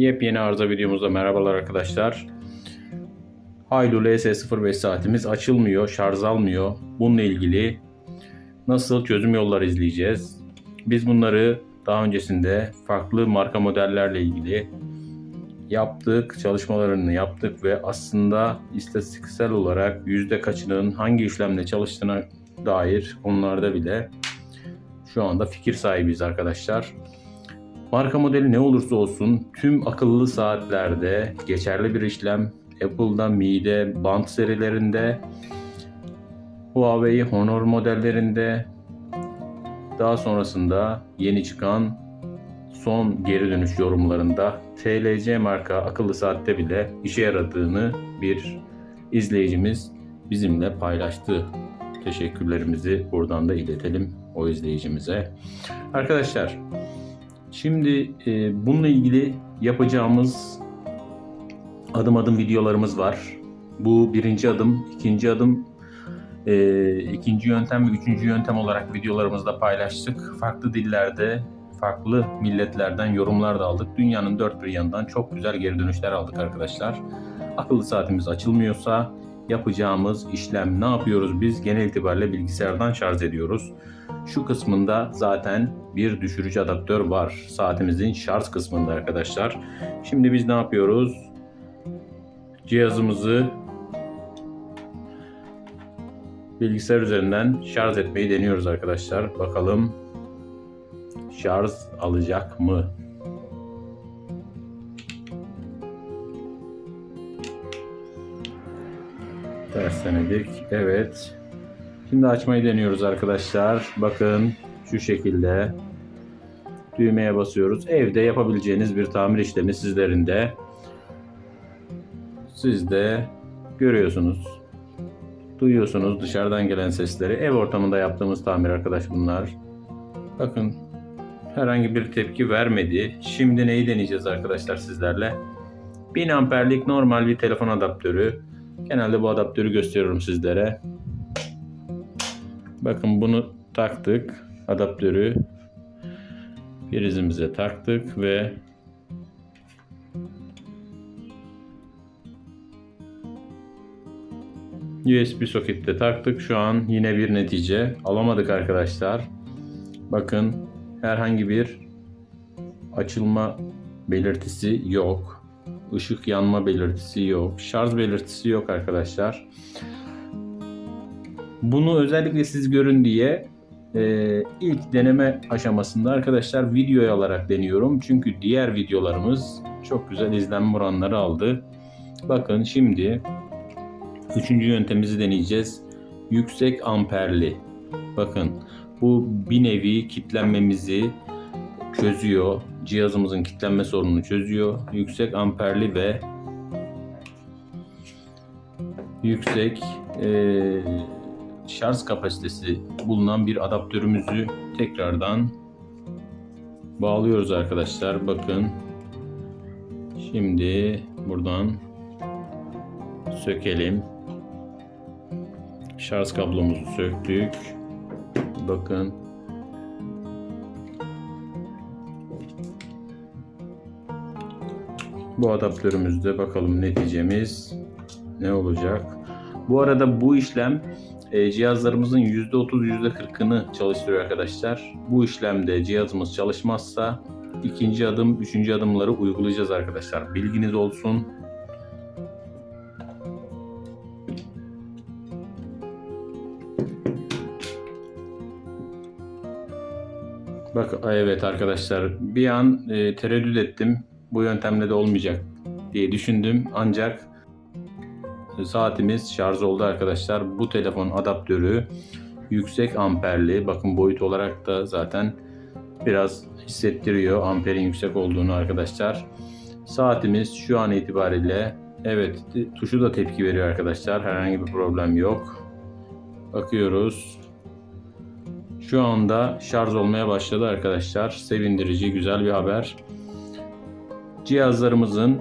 Yepyeni arıza videomuzda merhabalar arkadaşlar. Hailu LS05 saatimiz açılmıyor, şarj almıyor. Bununla ilgili nasıl çözüm yolları izleyeceğiz. Biz bunları daha öncesinde farklı marka modellerle ilgili yaptık, çalışmalarını yaptık ve aslında istatistiksel olarak yüzde kaçının hangi işlemle çalıştığına dair konularda bile şu anda fikir sahibiyiz arkadaşlar. Marka modeli ne olursa olsun tüm akıllı saatlerde geçerli bir işlem. Apple'da, Mi'de, Band serilerinde, Huawei Honor modellerinde, daha sonrasında yeni çıkan son geri dönüş yorumlarında TLC marka akıllı saatte bile işe yaradığını bir izleyicimiz bizimle paylaştı. Teşekkürlerimizi buradan da iletelim o izleyicimize. Arkadaşlar, şimdi bununla ilgili yapacağımız adım adım videolarımız var. Bu birinci adım, ikinci adım, ikinci yöntem ve üçüncü yöntem olarak videolarımızda paylaştık. Farklı dillerde, farklı milletlerden yorumlar da aldık. Dünyanın dört bir yanından çok güzel geri dönüşler aldık arkadaşlar. Akıllı saatimiz açılmıyorsa yapacağımız işlem ne yapıyoruz biz? Genel itibariyle bilgisayardan şarj ediyoruz. Şu kısmında zaten bir düşürücü adaptör var. Saatimizin şarj kısmında arkadaşlar. Şimdi biz ne yapıyoruz? Cihazımızı bilgisayar üzerinden şarj etmeyi deniyoruz arkadaşlar. Bakalım şarj alacak mı? Ters denedik. Evet. Şimdi açmayı deniyoruz arkadaşlar. Bakın şu şekilde düğmeye basıyoruz. Evde yapabileceğiniz bir tamir işlemi sizlerin de. Siz de görüyorsunuz. Duyuyorsunuz dışarıdan gelen sesleri. Ev ortamında yaptığımız tamir arkadaş bunlar. Bakın herhangi bir tepki vermedi. Şimdi neyi deneyeceğiz arkadaşlar sizlerle? 1000 amperlik normal bir telefon adaptörü. Genelde bu adaptörü gösteriyorum sizlere. Bakın bunu taktık. Adaptörü prizimize taktık ve USB sokette taktık. Şu an yine bir netice alamadık arkadaşlar. Bakın herhangi bir açılma belirtisi yok. Işık yanma belirtisi yok. Şarj belirtisi yok arkadaşlar. Bunu özellikle siz görün diye ilk deneme aşamasında arkadaşlar videoya alarak deniyorum. Çünkü diğer videolarımız çok güzel izlenme oranları aldı. Bakın şimdi üçüncü yöntemimizi deneyeceğiz. Yüksek amperli. Bakın bu bir nevi kilitlenmemizi çözüyor. Cihazımızın kilitlenme sorununu çözüyor. Yüksek amperli ve yüksek şarj kapasitesi bulunan bir adaptörümüzü tekrardan bağlıyoruz arkadaşlar. Bakın şimdi buradan sökelim. Şarj kablomuzu söktük. Bakın bu adaptörümüzde bakalım neticemiz ne olacak. Bu arada bu işlem cihazlarımızın %30 %40'ını çalıştırıyor arkadaşlar. Bu işlemde cihazımız çalışmazsa ikinci adım, üçüncü adımları uygulayacağız arkadaşlar. Bilginiz olsun. Bak evet arkadaşlar, bir an tereddüt ettim. Bu yöntemle de olmayacak diye düşündüm. Ancak saatimiz şarj oldu arkadaşlar. Bu telefon adaptörü yüksek amperli. Bakın boyut olarak da zaten biraz hissettiriyor amperin yüksek olduğunu arkadaşlar. Saatimiz şu an itibariyle evet, tuşu da tepki veriyor arkadaşlar. Herhangi bir problem yok. Bakıyoruz. Şu anda şarj olmaya başladı arkadaşlar. Sevindirici, güzel bir haber. Cihazlarımızın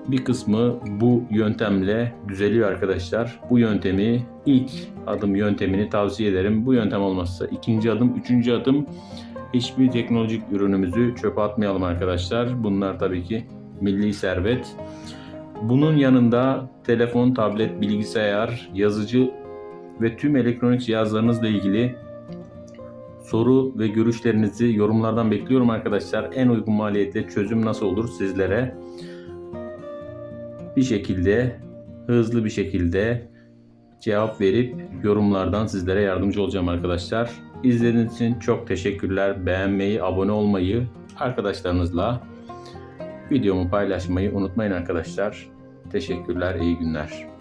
bir kısmı bu yöntemle düzeliyor arkadaşlar. Bu yöntemi, ilk adım yöntemini tavsiye ederim. Bu yöntem olmazsa ikinci adım, üçüncü adım, hiçbir teknolojik ürünümüzü çöpe atmayalım arkadaşlar. Bunlar tabii ki milli servet. Bunun yanında telefon, tablet, bilgisayar, yazıcı ve tüm elektronik cihazlarınızla ilgili soru ve görüşlerinizi yorumlardan bekliyorum arkadaşlar. En uygun maliyette çözüm nasıl olur sizlere bir şekilde, hızlı bir şekilde cevap verip yorumlardan sizlere yardımcı olacağım arkadaşlar. İzlediğiniz için çok teşekkürler. Beğenmeyi, abone olmayı, arkadaşlarınızla videomu paylaşmayı unutmayın arkadaşlar. Teşekkürler, iyi günler.